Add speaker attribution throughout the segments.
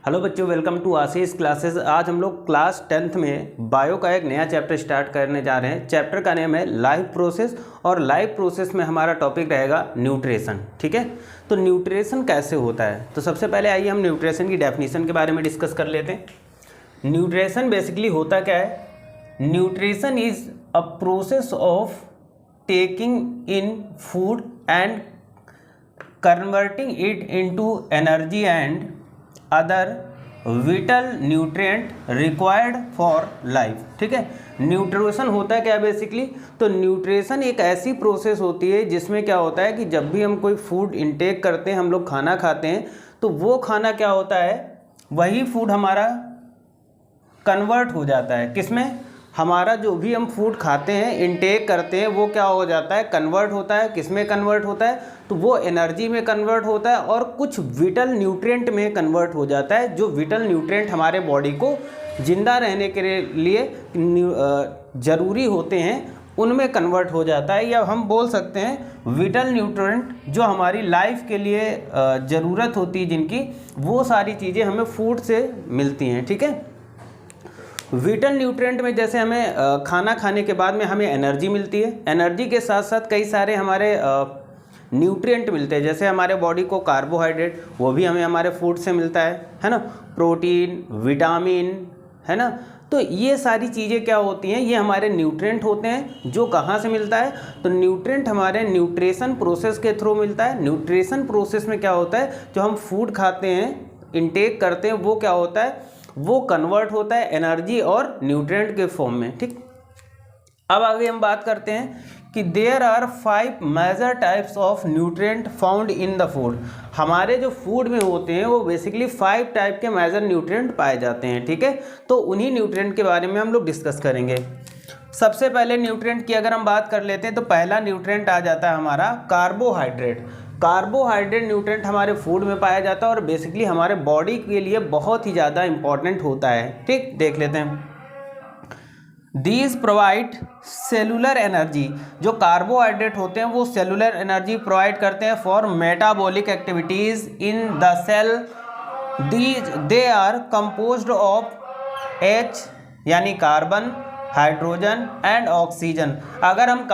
Speaker 1: Hello बच्चों, welcome to Ashish classes. आज हम लोग क्लास 10th में बायो का एक नया चैप्टर स्टार्ट करने जा रहे हैं। चैप्टर का नेम है लाइफ प्रोसेस और लाइफ प्रोसेस में हमारा टॉपिक रहेगा न्यूट्रिशन। ठीक है, तो न्यूट्रिशन कैसे होता है, तो सबसे पहले आइए हम न्यूट्रिशन की डेफिनेशन के बारे में डिस्कस कर लेते हैं। न्यूट्रिशन बेसिकली होता क्या है? Nutrition is a process of taking in food and converting it into energy and other whittle nutrient required for life. ठीक है, न्यूट्रिशन होता है क्या बेसिकली? तो न्यूट्रिशन एक ऐसी प्रोसेस होती है जिसमें क्या होता है कि जब भी हम कोई फूड इंटेक करते हैं, हम लोग खाना खाते हैं, तो वो खाना क्या होता है, वही फूड हमारा कन्वर्ट हो जाता है। किसमें? हमारा जो भी हम फूड खाते हैं, इंटेक करते हैं, वो क्या हो जाता है, कन्वर्ट होता है। किसमें कन्वर्ट होता है? तो वो एनर्जी में कन्वर्ट होता है और कुछ विटल न्यूट्रिएंट में कन्वर्ट हो जाता है। जो विटल न्यूट्रिएंट हमारे बॉडी को जिंदा रहने के लिए ज़रूरी होते हैं, उनमें कन्वर्ट हो जाता है। या हम बोल सकते हैं विटल न्यूट्रिएंट जो हमारी लाइफ के लिए ज़रूरत होती है, जिनकी वो सारी चीज़ें हमें फूड से मिलती हैं। ठीक है, विटल न्यूट्रिएंट में जैसे हमें खाना खाने के बाद में हमें एनर्जी मिलती है। एनर्जी के साथ साथ कई सारे हमारे न्यूट्रिएंट मिलते हैं, जैसे हमारे बॉडी को कार्बोहाइड्रेट, वो भी हमें हमारे फूड से मिलता है ना। प्रोटीन, विटामिन, है ना। तो ये सारी चीज़ें क्या होती हैं, ये हमारे न्यूट्रिएंट होते हैं। जो कहाँ से मिलता है? तो न्यूट्रिएंट हमारे न्यूट्रिशन प्रोसेस के थ्रू मिलता है। न्यूट्रिशन प्रोसेस में क्या होता है, जो हम फूड खाते हैं, इंटेक करते हैं, वो क्या होता है, वो कन्वर्ट होता है एनर्जी और न्यूट्रिएंट के फॉर्म में। ठीक, अब आगे हम बात करते हैं कि there are 5 major types of nutrient found in the food. हमारे जो फूड में होते हैं वो बेसिकली 5 टाइप के मेजर न्यूट्रिएंट पाए जाते हैं। ठीक है, तो उन्हीं न्यूट्रिएंट के बारे में हम लोग डिस्कस करेंगे। सबसे पहले न्यूट्रिएंट की अगर हम बात कर लेते हैं तो पहला न्यूट्रिएंट आ जाता है हमारा कार्बोहाइड्रेट। कार्बोहाइड्रेट न्यूट्रिएंट हमारे फूड में पाया जाता है और बेसिकली हमारे बॉडी के लिए बहुत ही ज़्यादा इंपॉर्टेंट होता है। ठीक, देख लेते हैं। These provide cellular energy. जो कार्बोहाइड्रेट होते हैं वो सेलुलर एनर्जी प्रोवाइड करते हैं for metabolic activities in the cell. They are composed of H यानी कार्बन, हाइड्रोजन एंड ऑक्सीजन। अगर हम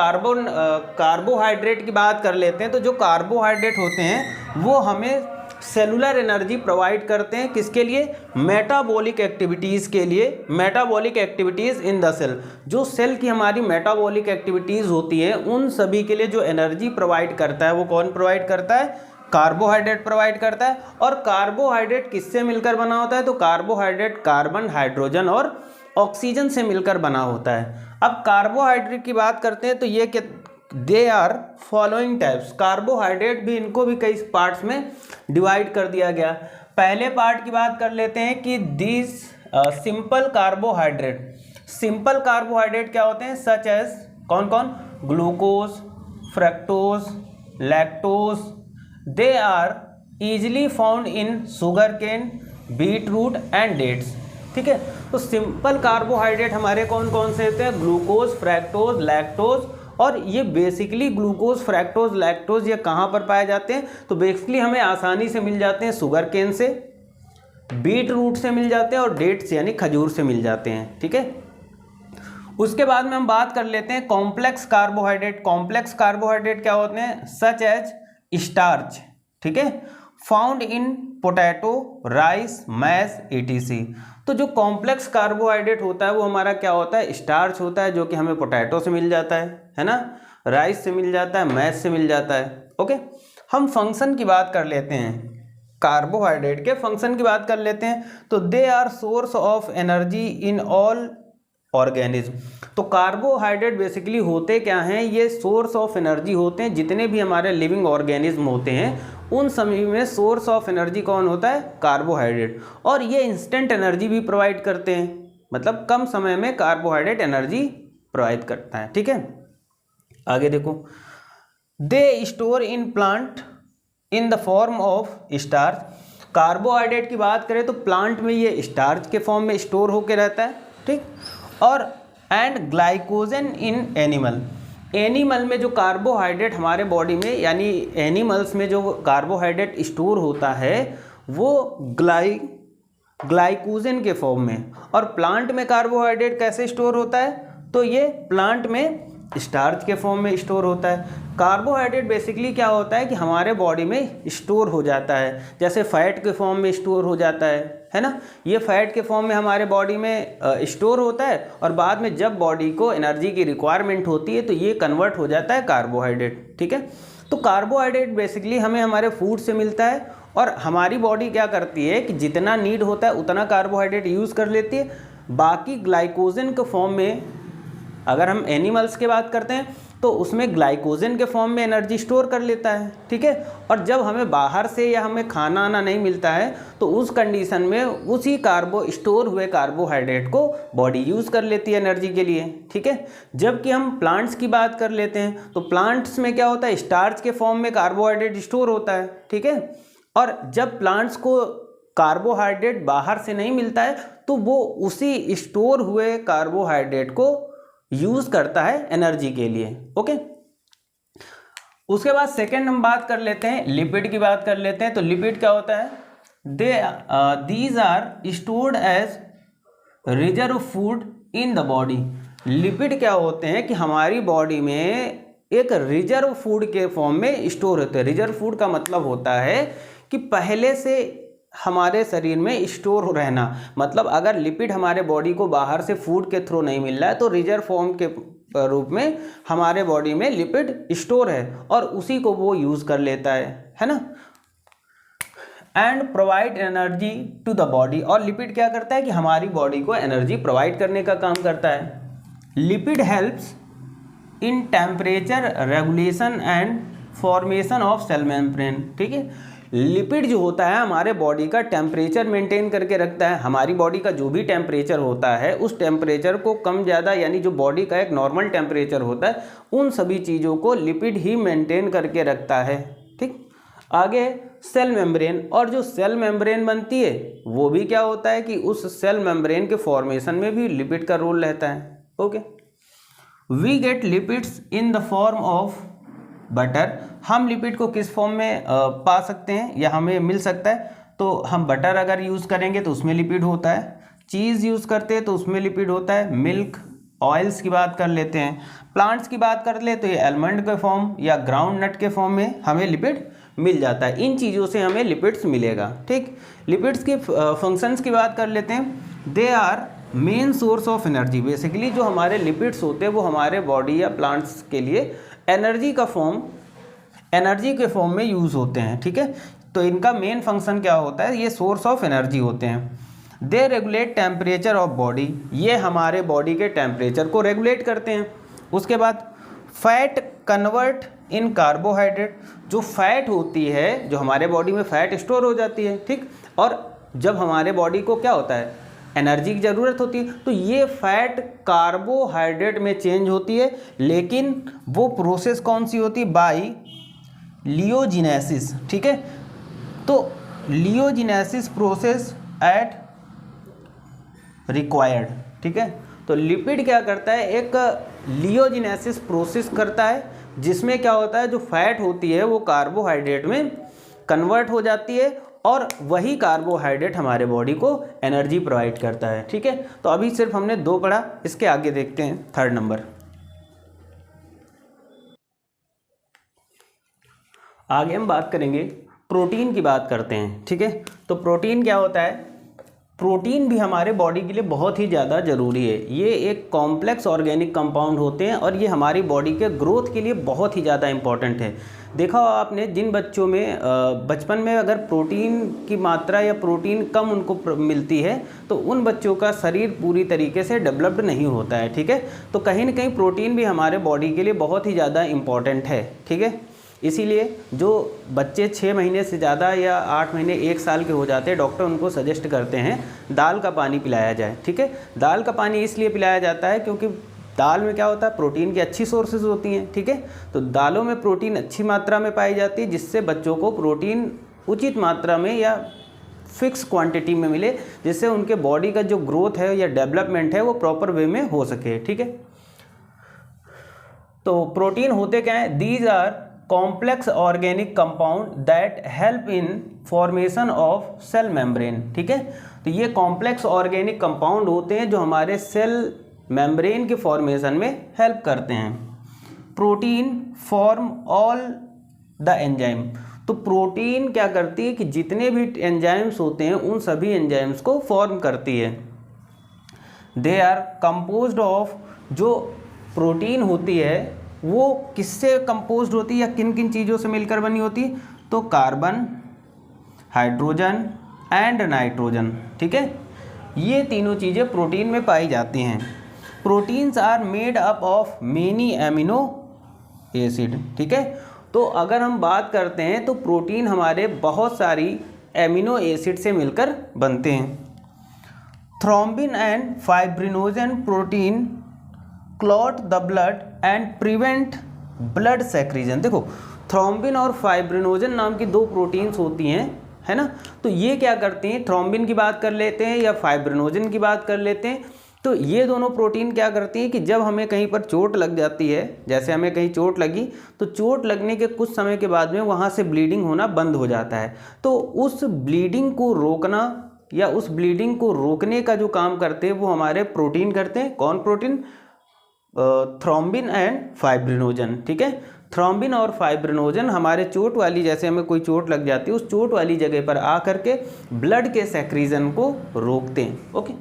Speaker 1: कार्बोहाइड्रेट की बात कर लेते हैं तो जो कार्बोहाइड्रेट होते हैं वो हमें सेलुलर एनर्जी प्रोवाइड करते हैं। किसके लिए? मेटाबॉलिक एक्टिविटीज़ के लिए। Metabolic activities in the cell, जो सेल की हमारी मेटाबॉलिक एक्टिविटीज़ होती हैं, उन सभी के लिए जो एनर्जी प्रोवाइड करता है वो कौन प्रोवाइड करता है? कार्बोहाइड्रेट प्रोवाइड करता है। और कार्बोहाइड्रेट किससे मिलकर बना होता है? तो कार्बोहाइड्रेट कार्बन, हाइड्रोजन और ऑक्सीजन से मिलकर बना होता है। अब कार्बोहाइड्रेट की बात करते हैं तो ये they are following types. Carbohydrate भी, इनको भी कई पार्ट्स में डिवाइड कर दिया गया। पहले पार्ट की बात कर लेते हैं कि this simple carbohydrate. Simple carbohydrate क्या होते हैं? सच एज कौन कौन? Glucose, fructose, lactose. They are easily found in sugar cane, beet root and dates. ठीक है, तो सिंपल कार्बोहाइड्रेट हमारे कौन कौन से होते हैं? Glucose, fructose, lactose. और ये बेसिकली ग्लूकोज, फ्रैक्टोज, लैक्टोज ये कहाँ पर पाए जाते हैं? तो बेसिकली हमें आसानी से मिल जाते हैं शुगर केन से, बीट रूट से मिल जाते हैं और डेट्स यानी खजूर से मिल जाते हैं। ठीक है, उसके बाद में हम बात कर लेते हैं कॉम्प्लेक्स कार्बोहाइड्रेट। कॉम्प्लेक्स कार्बोहाइड्रेट क्या होते हैं? Such as starch. ठीक है, found in potato, rice, maize, etc। तो जो कॉम्प्लेक्स कार्बोहाइड्रेट होता है वो हमारा क्या होता है? स्टार्च होता है, जो कि हमें पोटैटो से मिल जाता है ना, राइस से मिल जाता है, मैश से मिल जाता है। ओके, हम फंक्शन की बात कर लेते हैं। कार्बोहाइड्रेट के फंक्शन की बात कर लेते हैं तो they are source of energy in all organism. तो कार्बोहाइड्रेट बेसिकली होते क्या हैं? ये सोर्स ऑफ एनर्जी होते हैं। जितने भी हमारे लिविंग ऑर्गेनिज्म होते हैं उन सभी में सोर्स ऑफ एनर्जी कौन होता है? कार्बोहाइड्रेट। और ये इंस्टेंट एनर्जी भी प्रोवाइड करते हैं, मतलब कम समय में कार्बोहाइड्रेट एनर्जी प्रोवाइड करता है। ठीक है, आगे देखो। They store in plant in the form of starch. Carbohydrate की बात करें तो प्लांट में ये स्टार्च के फॉर्म में स्टोर होकर रहता है। ठीक, और and glycogen in animal. Animal में जो कार्बोहाइड्रेट हमारे बॉडी में यानी एनिमल्स में जो कार्बोहाइड्रेट स्टोर होता है वो ग्लाइकोजन के फॉर्म में। और प्लांट में कार्बोहाइड्रेट कैसे स्टोर होता है, तो ये प्लांट में स्टार्च के फॉर्म में स्टोर होता है। कार्बोहाइड्रेट बेसिकली क्या होता है कि हमारे बॉडी में स्टोर हो जाता है, जैसे फैट के फॉर्म में स्टोर हो जाता है ना। ये फैट के फॉर्म में हमारे बॉडी में स्टोर होता है और बाद में जब बॉडी को एनर्जी की रिक्वायरमेंट होती है तो ये कन्वर्ट हो जाता है कार्बोहाइड्रेट, ठीक है। तो कार्बोहाइड्रेट बेसिकली हमें हमारे फूड से मिलता है और हमारी बॉडी क्या करती है कि जितना नीड होता है उतना कार्बोहाइड्रेट यूज़ कर लेती है। बाकी ग्लाइकोजन के फॉर्म में, अगर हम एनिमल्स की बात करते हैं तो उसमें ग्लाइकोजन के फॉर्म में एनर्जी स्टोर कर लेता है, ठीक है। और जब हमें बाहर से या हमें खाना आना नहीं मिलता है तो उस कंडीशन में उसी स्टोर हुए कार्बोहाइड्रेट को बॉडी यूज़ कर लेती है एनर्जी के लिए, ठीक है। जबकि हम प्लांट्स की बात कर लेते हैं तो प्लांट्स में क्या होता है, स्टार्च के फॉर्म में कार्बोहाइड्रेट स्टोर होता है, ठीक है। और जब प्लांट्स को कार्बोहाइड्रेट बाहर से नहीं मिलता है तो वो उसी स्टोर हुए कार्बोहाइड्रेट को यूज करता है एनर्जी के लिए, ओके। उसके बाद सेकंड हम बात कर लेते हैं, लिपिड की बात कर लेते हैं। तो लिपिड क्या होता है, these are stored as reserve food in the body. Lipid क्या होते हैं कि हमारी बॉडी में एक रिजर्व फूड के फॉर्म में स्टोर होते हैं। रिजर्व फूड का मतलब होता है कि पहले से हमारे शरीर में स्टोर रहना, मतलब अगर लिपिड हमारे बॉडी को बाहर से फूड के थ्रू नहीं मिल रहा है तो रिजर्व फॉर्म के रूप में हमारे बॉडी में लिपिड स्टोर है और उसी को वो यूज़ कर लेता है ना। And provide energy to the body. और लिपिड क्या करता है कि हमारी बॉडी को एनर्जी प्रोवाइड करने का काम करता है। Lipid helps in temperature regulation and formation of cell membrane, ठीक है। लिपिड जो होता है हमारे बॉडी का टेम्परेचर मेंटेन करके रखता है। हमारी बॉडी का जो भी टेम्परेचर होता है उस टेम्परेचर को कम ज़्यादा, यानी जो बॉडी का एक नॉर्मल टेम्परेचर होता है, उन सभी चीज़ों को लिपिड ही मेंटेन करके रखता है, ठीक। आगे सेल मेम्ब्रेन, और जो सेल मेम्ब्रेन बनती है वो भी क्या होता है कि उस सेल मेम्ब्रेन के फॉर्मेशन में भी लिपिड का रोल रहता है, okay. We get lipids in the form of butter. हम लिपिड को किस फॉर्म में पा सकते हैं या हमें मिल सकता है, तो हम बटर अगर यूज़ करेंगे तो उसमें लिपिड होता है, चीज़ यूज़ करते हैं तो उसमें लिपिड होता है, मिल्क, ऑयल्स की बात कर लेते हैं, प्लांट्स की बात कर ले तो ये आलमंड के फॉर्म या ग्राउंड नट के फॉर्म में हमें लिपिड मिल जाता है। इन चीज़ों से हमें लिपिड्स मिलेगा, ठीक। लिपिड्स के फंक्शंस की बात कर लेते हैं। They are main source of energy. Basically जो हमारे लिपिड्स होते हैं वो हमारे बॉडी या प्लांट्स के लिए एनर्जी के फॉर्म में यूज़ होते हैं, ठीक है। तो इनका मेन फंक्शन क्या होता है, ये सोर्स ऑफ एनर्जी होते हैं। दे रेगुलेट टेम्परेचर ऑफ बॉडी। ये हमारे बॉडी के टेम्परेचर को रेगुलेट करते हैं। उसके बाद फैट कन्वर्ट इन कार्बोहाइड्रेट। जो फैट होती है, जो हमारे बॉडी में फैट स्टोर हो जाती है, ठीक। और जब हमारे बॉडी को क्या होता है, एनर्जी की ज़रूरत होती है, तो ये फैट कार्बोहाइड्रेट में चेंज होती है। लेकिन वो प्रोसेस कौन सी होती है, बाई लियोजिनेसिस, ठीक है। तो लियोजिनेसिस प्रोसेस एट रिक्वायर्ड, ठीक है। तो लिपिड क्या करता है, एक लियोजिनेसिस प्रोसेस करता है जिसमें क्या होता है, जो फैट होती है वो कार्बोहाइड्रेट में कन्वर्ट हो जाती है और वही कार्बोहाइड्रेट हमारे बॉडी को एनर्जी प्रोवाइड करता है, ठीक है। तो अभी सिर्फ हमने 2 पढ़ा, इसके आगे देखते हैं 3rd नंबर। आगे हम बात करेंगे प्रोटीन की बात करते हैं, ठीक है। तो प्रोटीन क्या होता है, प्रोटीन भी हमारे बॉडी के लिए बहुत ही ज़्यादा ज़रूरी है। ये एक कॉम्प्लेक्स ऑर्गेनिक कंपाउंड होते हैं और ये हमारी बॉडी के ग्रोथ के लिए बहुत ही ज़्यादा इंपॉर्टेंट है। देखा आपने, जिन बच्चों में बचपन में अगर प्रोटीन की मात्रा या प्रोटीन कम उनको मिलती है तो उन बच्चों का शरीर पूरी तरीके से डेवलप्ड नहीं होता है, ठीक है। तो कहीं ना कहीं प्रोटीन भी हमारे बॉडी के लिए बहुत ही ज़्यादा इम्पॉर्टेंट है, ठीक है। इसीलिए जो बच्चे 6 महीने से ज़्यादा या 8 महीने 1 साल के हो जाते हैं, डॉक्टर उनको सजेस्ट करते हैं दाल का पानी पिलाया जाए, ठीक है। दाल का पानी इसलिए पिलाया जाता है क्योंकि दाल में क्या होता है, प्रोटीन की अच्छी सोर्सेज होती हैं, ठीक है। तो दालों में प्रोटीन अच्छी मात्रा में पाई जाती है जिससे बच्चों को प्रोटीन उचित मात्रा में या फिक्स क्वांटिटी में मिले, जिससे उनके बॉडी का जो ग्रोथ है या डेवलपमेंट है वो प्रॉपर वे में हो सके, ठीक है। तो प्रोटीन होते क्या हैं, these are complex organic compound that help in formation of cell membrane. ठीक है, तो ये कॉम्प्लेक्स ऑर्गेनिक कंपाउंड होते हैं जो हमारे सेल मेम्ब्रेन के फॉर्मेशन में हेल्प करते हैं। Protein form all the enzyme, तो प्रोटीन क्या करती है कि जितने भी एंजाइम्स होते हैं उन सभी एंजाइम्स को फॉर्म करती है। दे आर कंपोज्ड ऑफ, जो प्रोटीन होती है वो किससे कंपोज्ड होती है या किन किन चीज़ों से मिलकर बनी होती है, तो कार्बन, हाइड्रोजन एंड नाइट्रोजन। ठीक है, ये तीनों चीज़ें प्रोटीन में पाई जाती हैं। Proteins are made up of many amino acid. ठीक है, तो अगर हम बात करते हैं तो प्रोटीन हमारे बहुत सारी एमिनो एसिड से मिलकर बनते हैं। Thrombin and fibrinogen protein clot the blood and prevent blood secretion. देखो, थ्रोम्बिन और फाइब्रिनोजन नाम की दो प्रोटीन्स होती हैं, है ना, तो ये क्या करती हैं, थ्रोम्बिन की बात कर लेते हैं या फाइब्रिनोजन की बात कर लेते हैं, तो ये दोनों प्रोटीन क्या करती हैं कि जब हमें कहीं पर चोट लग जाती है, जैसे हमें कहीं चोट लगी, तो चोट लगने के कुछ समय के बाद में वहाँ से ब्लीडिंग होना बंद हो जाता है, तो उस ब्लीडिंग को रोकना या उस ब्लीडिंग को रोकने का जो काम करते हैं वो हमारे प्रोटीन करते हैं। कौन प्रोटीन? Thrombin and fibrinogen. ठीक है, थ्रोम्बिन और फाइब्रिनोजन हमारे चोट वाली, जैसे हमें कोई चोट लग जाती है उस चोट वाली जगह पर आकर के ब्लड के सेक्रीजन को रोकते हैं। ओके,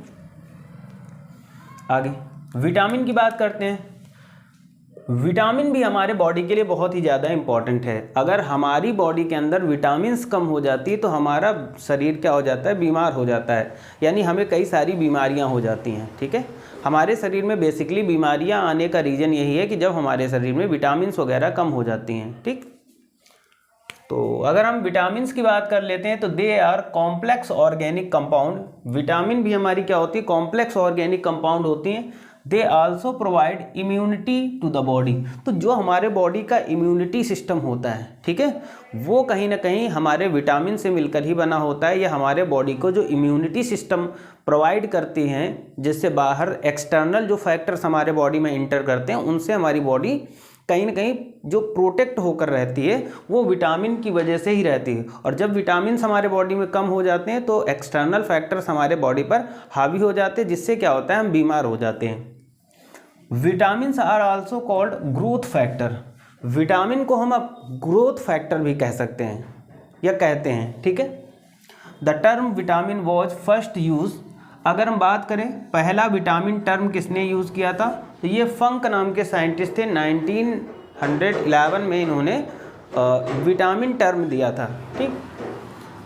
Speaker 1: आगे विटामिन की बात करते हैं। विटामिन भी हमारे बॉडी के लिए बहुत ही ज़्यादा इम्पॉर्टेंट है। अगर हमारी बॉडी के अंदर विटामिन्स कम हो जाती है तो हमारा शरीर क्या हो जाता है, बीमार हो जाता है, यानी हमें कई सारी बीमारियां हो जाती हैं। ठीक है, हमारे शरीर में बेसिकली बीमारियां आने का रीज़न यही है कि जब हमारे शरीर में विटामिन्स वगैरह कम हो जाती हैं। ठीक, तो अगर हम विटामिन्स की बात कर लेते हैं तो they are complex organic compound. Vitamin भी हमारी क्या होती है, कॉम्प्लेक्स ऑर्गेनिक कंपाउंड होती हैं। They also provide immunity to the body, तो जो हमारे बॉडी का इम्यूनिटी सिस्टम होता है, ठीक है, वो कहीं ना कहीं हमारे विटामिन से मिलकर ही बना होता है। या हमारे बॉडी को जो इम्यूनिटी सिस्टम प्रोवाइड करती हैं, जिससे बाहर एक्सटर्नल जो फैक्टर्स हमारे बॉडी में इंटर करते हैं, उनसे हमारी बॉडी कहीं ना कहीं जो प्रोटेक्ट होकर रहती है वो विटामिन की वजह से ही रहती है। और जब विटामिन्स हमारे बॉडी में कम हो जाते हैं तो एक्सटर्नल फैक्टर्स हमारे बॉडी पर हावी हो जाते हैं, जिससे क्या होता है, हम बीमार हो जाते हैं। Vitamins are also called growth factor. Vitamin को हम अब ग्रोथ फैक्टर भी कह सकते हैं या कहते हैं। ठीक है, the term vitamin was first use, अगर हम बात करें पहला विटामिन टर्म किसने यूज़ किया था, तो ये फंक नाम के साइंटिस्ट थे। 1911 में इन्होंने विटामिन टर्म दिया था। ठीक,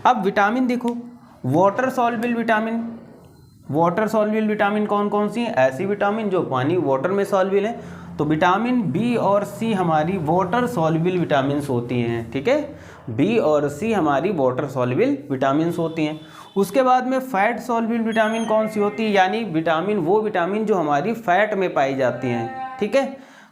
Speaker 1: अब विटामिन देखो, water soluble vitamin, water soluble vitamin कौन कौन सी हैं, ऐसी विटामिन जो पानी वाटर में सॉल्युबल है, तो विटामिन बी और सी हमारी वाटर सॉल्युबल विटामिन्स होती हैं। ठीक है, बी और सी हमारी वाटर सॉल्युबल विटामिन्स होती हैं। उसके बाद में फैट सॉल्युबल विटामिन कौन सी होती है, यानी विटामिन वो विटामिन जो हमारी फैट में पाई जाती हैं। ठीक है,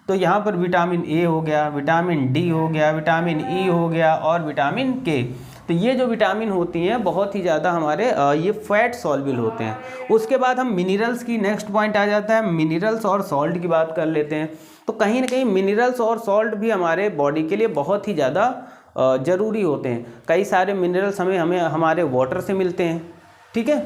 Speaker 1: तो यहाँ पर विटामिन ए हो गया, विटामिन डी हो गया, विटामिन ई हो गया और विटामिन के, तो ये जो विटामिन होती हैं बहुत ही ज़्यादा हमारे ये फैट सॉल्युबल होते हैं। उसके बाद हम मिनरल्स की नेक्स्ट पॉइंट आ जाता है, मिनरल्स और सॉल्ट की बात कर लेते हैं। तो कहीं ना कहीं मिनरल्स और सॉल्ट भी हमारे बॉडी के लिए बहुत ही ज़्यादा ज़रूरी होते हैं। कई सारे मिनरल्स हमें हमारे वाटर से मिलते हैं। ठीक है,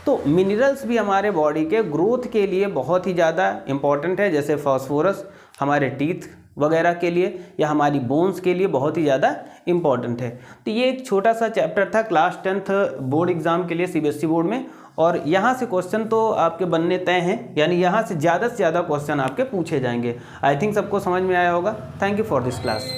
Speaker 1: तो मिनरल्स भी हमारे बॉडी के ग्रोथ के लिए बहुत ही ज़्यादा इम्पॉर्टेंट है, जैसे फास्फोरस हमारे टीथ वगैरह के लिए या हमारी बोन्स के लिए बहुत ही ज़्यादा इम्पॉर्टेंट है। तो ये एक छोटा सा चैप्टर था क्लास 10th बोर्ड एग्ज़ाम के लिए सीबीएसई बोर्ड में, और यहाँ से क्वेश्चन तो आपके बनने तय हैं, यानी यहाँ से ज़्यादा क्वेश्चन आपके पूछे जाएंगे। आई थिंक सबको समझ में आया होगा। Thank you for this class.